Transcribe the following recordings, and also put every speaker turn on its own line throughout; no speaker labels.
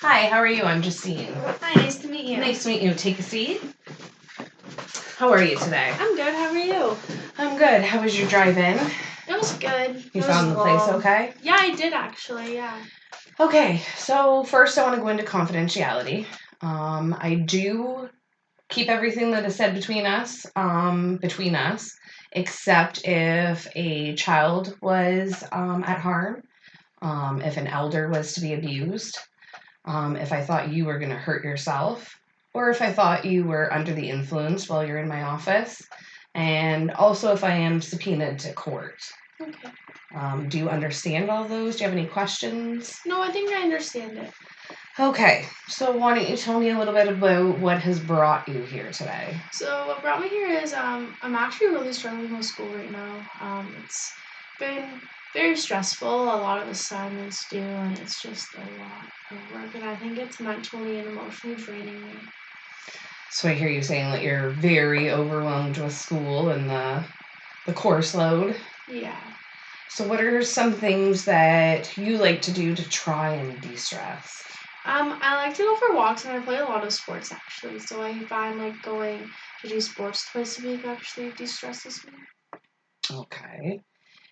Hi, how are you? I'm Justine.
Hi, nice to meet you.
Nice to meet you. Take a seat. How are you today?
I'm good. How are you?
I'm good. How was your drive-in?
It was good.
You found the place okay?
Yeah, I did actually, yeah.
Okay, so first I want to go into confidentiality. I do keep everything that is said between us, except if a child was at harm, if an elder was to be abused, if I thought you were going to hurt yourself, or if I thought you were under the influence while you're in my office, and also if I am subpoenaed to court.
Okay.
Do you understand all those? Do you have any questions?
No, I think I understand it.
Okay, so why don't you tell me a little bit about what has brought you here today?
So what brought me here is I'm actually really struggling with school right now. It's been very stressful, a lot of assignments due, and it's just a lot of work, and I think it's mentally and emotionally draining me.
So I hear you saying that you're very overwhelmed with school and the course load.
Yeah.
So what are some things that you like to do to try and de-stress?
I like to go for walks and I play a lot of sports actually. So I find like going to do sports twice a week actually de-stresses me.
Okay.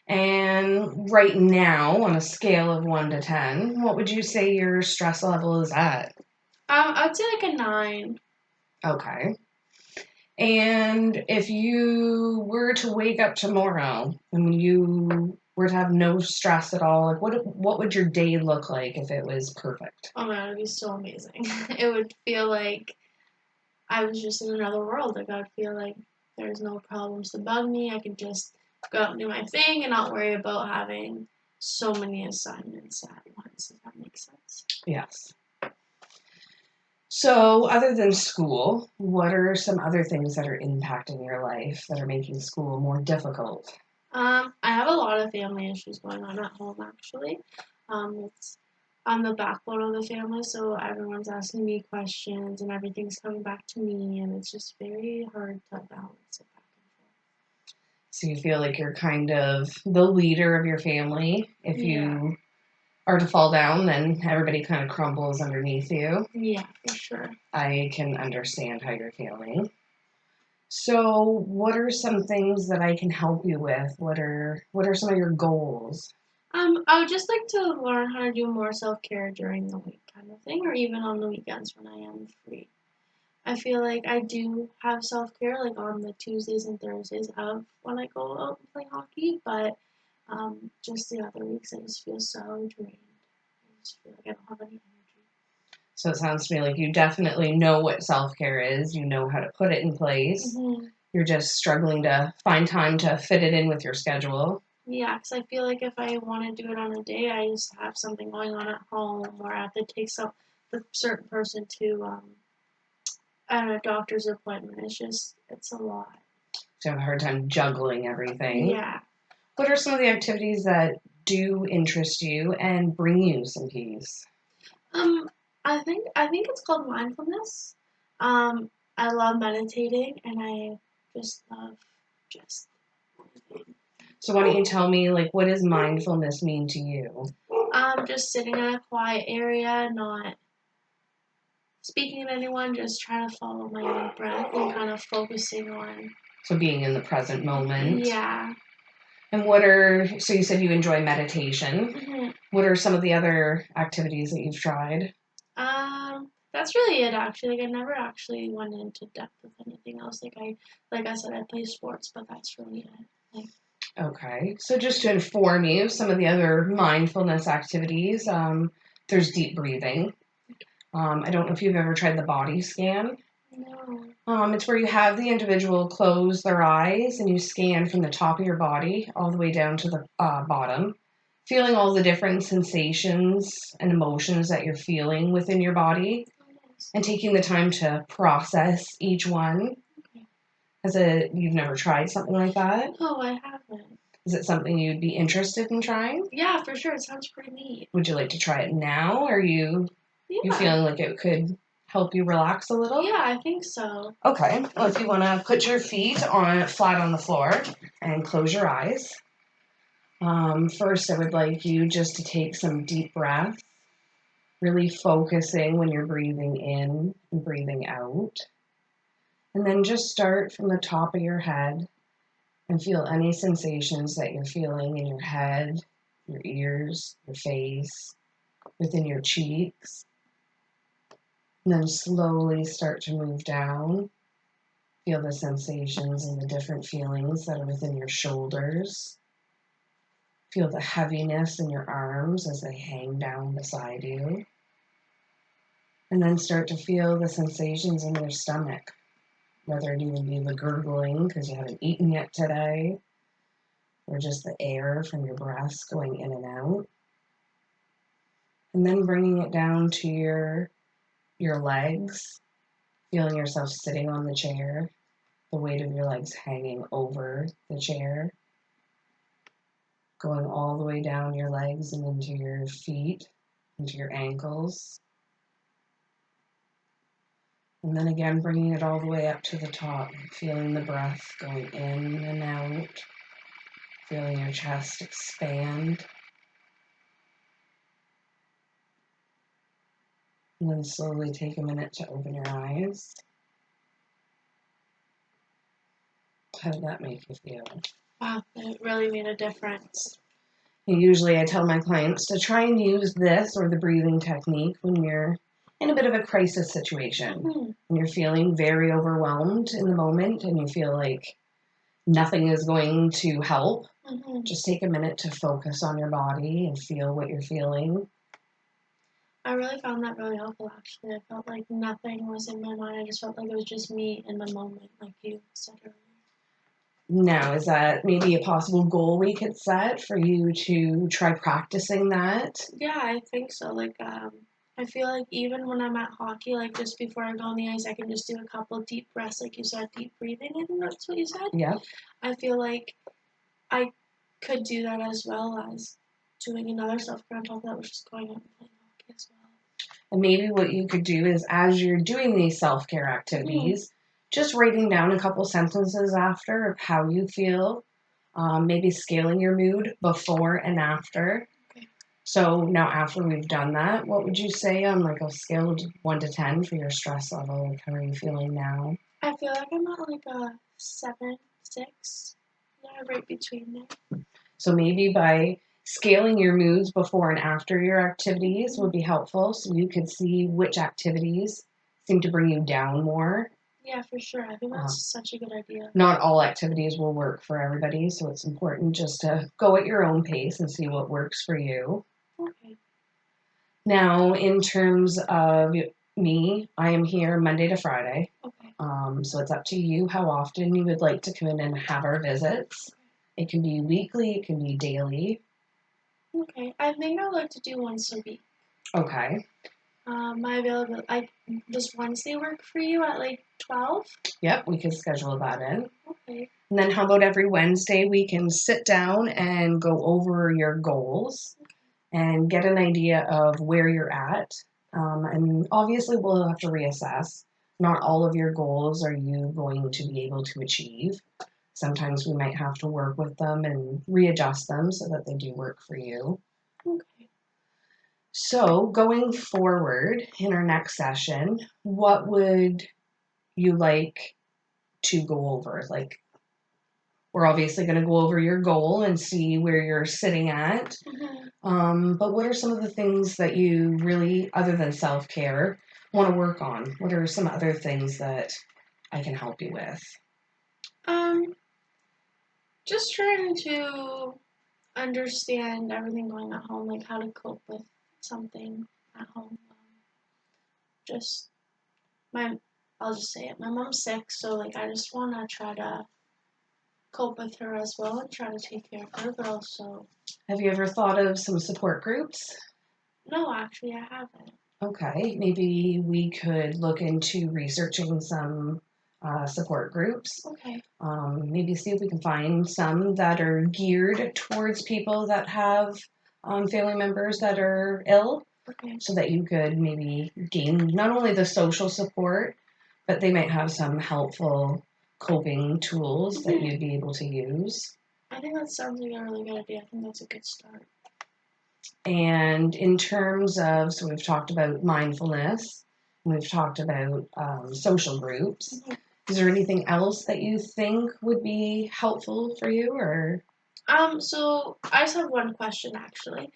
And right now, on a scale of 1 to 10, what would you say your stress level is at?
I'd say like a 9.
Okay. And if you were to wake up tomorrow and you were to have no stress at all, like what would your day look like if it was perfect?
Oh man, it would be so amazing. It would feel like I was just in another world. Like I would feel like there's no problems to bug me. I could just go out and do my thing and not worry about having so many assignments at once, if that makes sense.
Yes. So, other than school, what are some other things that are impacting your life that are making school more difficult?
I have a lot of family issues going on at home actually. It's I'm the backbone of the family, so everyone's asking me questions and everything's coming back to me, and it's just very hard to balance it back and forth.
So, you feel like you're kind of the leader of your family. If
Yeah,
you are to fall down, then everybody kind of crumbles underneath you.
yeah, for sure.
I can understand how you're feeling. So, what are some things that I can help you with? What are some of your goals?
I would just like to learn how to do more self care during the week, kind of thing, or even on the weekends when I am free. I feel like I do have self care, like on the Tuesdays and Thursdays of when I go out and play hockey, but just the other weeks I just feel so drained. I just feel like I don't have any energy.
So, it sounds to me like you definitely know what self care is, you know how to put it in place.
Hmm.
You're just struggling to find time to fit it in with your schedule.
Yeah, because I feel like if I want to do it on a day, I just have something going on at home, or I have to take the certain person to a doctor's appointment. It's a lot.
So, you have a hard time juggling everything.
Yeah.
What are some of the activities that do interest you and bring you some peace?
Um, I think it's called mindfulness. I love meditating, and I just love just
So, why don't you tell me, like, what does mindfulness mean to you?
just sitting in a quiet area, not speaking to anyone, just trying to follow my own breath and kind of focusing on.
So, being in the present moment.
Yeah.
And so you said you enjoy meditation.
Hmm.
What are some of the other activities that you've tried?
That's really it actually. Like I never actually went into depth with anything else. Like I said, I play sports, but that's really it. Like,
Okay. So just to inform you, some of the other mindfulness activities, there's deep breathing. I don't know if you've ever tried the body scan.
no.
It's where you have the individual close their eyes and you scan from the top of your body all the way down to the bottom, feeling all the different sensations and emotions that you're feeling within your body and taking the time to process each one. You've never tried something like that?
Oh, I haven't.
Is it something you'd be interested in trying?
Yeah, for sure. It sounds pretty neat.
Would you like to try it now? Are you
Yeah.
feeling like it could help you relax a little?
Yeah, I think so.
Okay. Well, if you want to put your feet on flat on the floor and close your eyes. First, I would like you just to take some deep breaths. Really focusing when you're breathing in and breathing out. And then just start from the top of your head and feel any sensations that you're feeling in your head, your ears, your face, within your cheeks. And then slowly start to move down. Feel the sensations and the different feelings that are within your shoulders. Feel the heaviness in your arms as they hang down beside you. And then start to feel the sensations in your stomach, whether it even be the gurgling because you haven't eaten yet today, or just the air from your breaths going in and out. And then bringing it down to your legs, feeling yourself sitting on the chair, the weight of your legs hanging over the chair, going all the way down your legs and into your feet, into your ankles. And then again, bringing it all the way up to the top, feeling the breath going in and out, feeling your chest expand. And then slowly take a minute to open your eyes. How did that make you feel?
Wow, it really made a difference.
And usually I tell my clients to try and use this or the breathing technique when you're in a bit of a crisis situation.
Mm-hmm.
When you're feeling very overwhelmed in the moment and you feel like nothing is going to help.
Mm-hmm.
Just take a minute to focus on your body and feel what you're feeling.
I really found that really helpful, actually. I felt like nothing was in my mind. I just felt like it was just me in the moment, like you said earlier.
Now, is that maybe a possible goal we could set for you to try practicing that?
Yeah, I think so. Like, I feel like even when I'm at hockey, like just before I go on the ice, I can just do a couple deep breaths, like you said, deep breathing. I think that's what you said.
Yeah.
I feel like I could do that as well as doing another self-care on top of that, which is going out and playing hockey as well.
And maybe what you could do is as you're doing these self-care activities, just writing down a couple sentences after of how you feel, maybe scaling your mood before and after.
Okay.
So now after we've done that, what would you say on like a scale of 1 to 10 for your stress level? Like how are you feeling now?
I feel like I'm at like a 7, 6. Yeah, right between there.
So maybe by scaling your moods before and after your activities would be helpful so you could see which activities seem to bring you down more.
Yeah, for sure. I think that's such a good idea.
Not all activities will work for everybody, so it's important just to go at your own pace and see what works for you.
Okay.
Now, in terms of me, I am here Monday to Friday.
Okay.
So it's up to you how often you would like to come in and have our visits. It can be weekly, it can be daily.
Okay. I think I'd like to do once a week.
Okay.
My availability, does Wednesday work for you at like 12?
Yep, we can schedule that in.
Okay.
And then how about every Wednesday we can sit down and go over your goals and get an idea of where you're at. And obviously we'll have to reassess. Not all of your goals are you going to be able to achieve. Sometimes we might have to work with them and readjust them so that they do work for you.
Okay.
So going forward in our next session, what would you like to go over? Like, we're obviously going to go over your goal and see where you're sitting at. But what are some of the things that you really, other than self-care, want to work on? What are some other things that I can help you with?
Just trying to understand everything going at home, like how to cope with something at home. Just I'll just say it. My mom's sick, so like I just want to try to cope with her as well and try to take care of her, but also.
Have you ever thought of some support groups?
No, actually, I haven't.
Okay, maybe we could look into researching some support groups.
Okay.
Maybe see if we can find some that are geared towards people that have family members that are ill.
Okay.
So that you could maybe gain not only the social support, but they might have some helpful coping tools that you'd be able to use.
I think that sounds like a really good idea. I think that's a good start.
And in terms of, so we've talked about mindfulness, we've talked about social groups.
Mhm.
Is there anything else that you think would be helpful for you, or?
So I just have one question actually.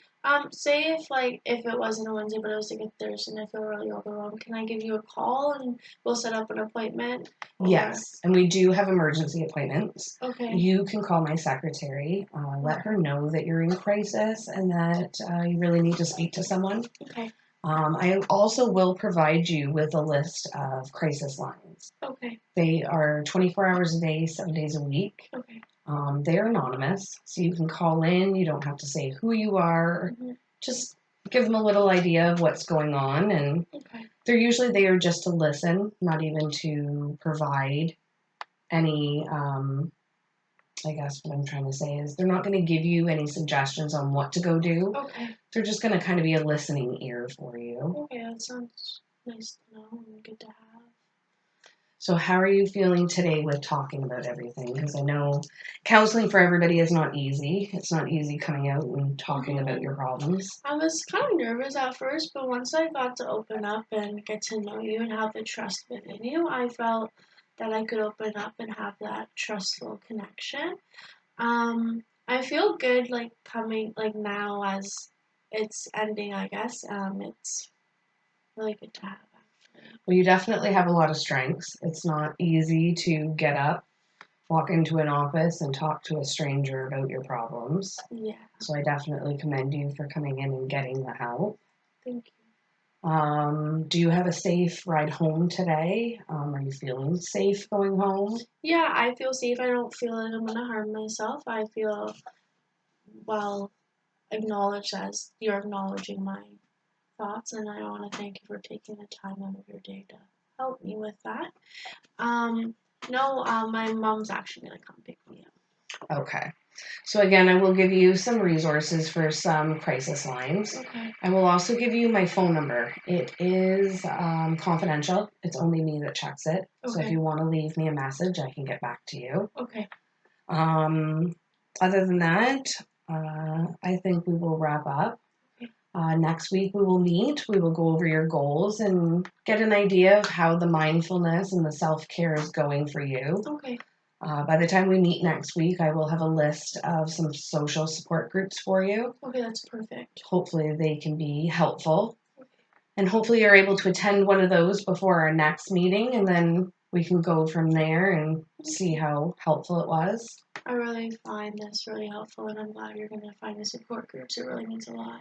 Say if it wasn't a Wednesday but it was like a Thursday and I feel really overwhelmed, can I give you a call and we'll set up an appointment? Or
Yes, and we do have emergency appointments.
okay,
You can call my secretary, let her know that you're in crisis and that you really need to speak to someone.
okay,
I also will provide you with a list of crisis lines.
okay,
They are 24 hours a day, 7 days a week.
okay.
They're anonymous, so you can call in. You don't have to say who you are.
Hmm.
Just give them a little idea of what's going on, and
Okay.
they're usually there just to listen, not even to provide any. I guess what I'm trying to say is they're not going to give you any suggestions on what to go do.
Okay.
They're just going to kind of be a listening ear for you.
Okay, that sounds nice to know and good to have.
So, how are you feeling today with talking about everything? Because I know counseling for everybody is not easy. It's not easy coming out and talking about your problems.
I was kind of nervous at first, but once I got to open up and get to know you and have the trust within you, I felt that I could open up and have that trustful connection. I feel good like coming like now as it's ending, I guess. It's really good to have actually.
Well, you definitely have a lot of strengths. It's not easy to get up, walk into an office, and talk to a stranger about your problems.
Yeah,
So, I definitely commend you for coming in and getting the help.
thank you.
Do you have a safe ride home today? Are you feeling safe going home?
Yeah, I feel safe. I don't feel like I'm gonna harm myself. I feel well acknowledged as you're acknowledging my thoughts, and I want to thank you for taking the time out of your day to help me with that. Um, no, my mom's actually gonna come pick me up.
Okay. So again, I will give you some resources for some crisis lines.
Okay.
I will also give you my phone number. It is confidential. It's only me that checks it. So if
Okay.
you want to leave me a message, I can get back to you.
Okay.
Um, Other than that, I think we will wrap up.
Okay.
Next week we will meet. We will go over your goals and get an idea of how the mindfulness and the self care is going for you.
Okay.
By the time we meet next week, I will have a list of some social support groups for you.
Okay, that's perfect.
Hopefully, they can be helpful. And hopefully, you're able to attend one of those before our next meeting, and then we can go from there and see how helpful it was.
I really find this really helpful, and I'm glad you're gonna find the support groups. It really means a lot.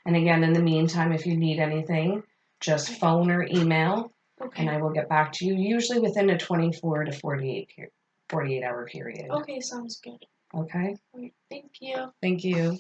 And again, in the meantime, if you need anything, just
Okay.
phone or email, and I
Okay.
will get back to you, usually within a 24 to 48 hour period.
Okay, sounds good.
Okay?
All right, thank you.
Thank you.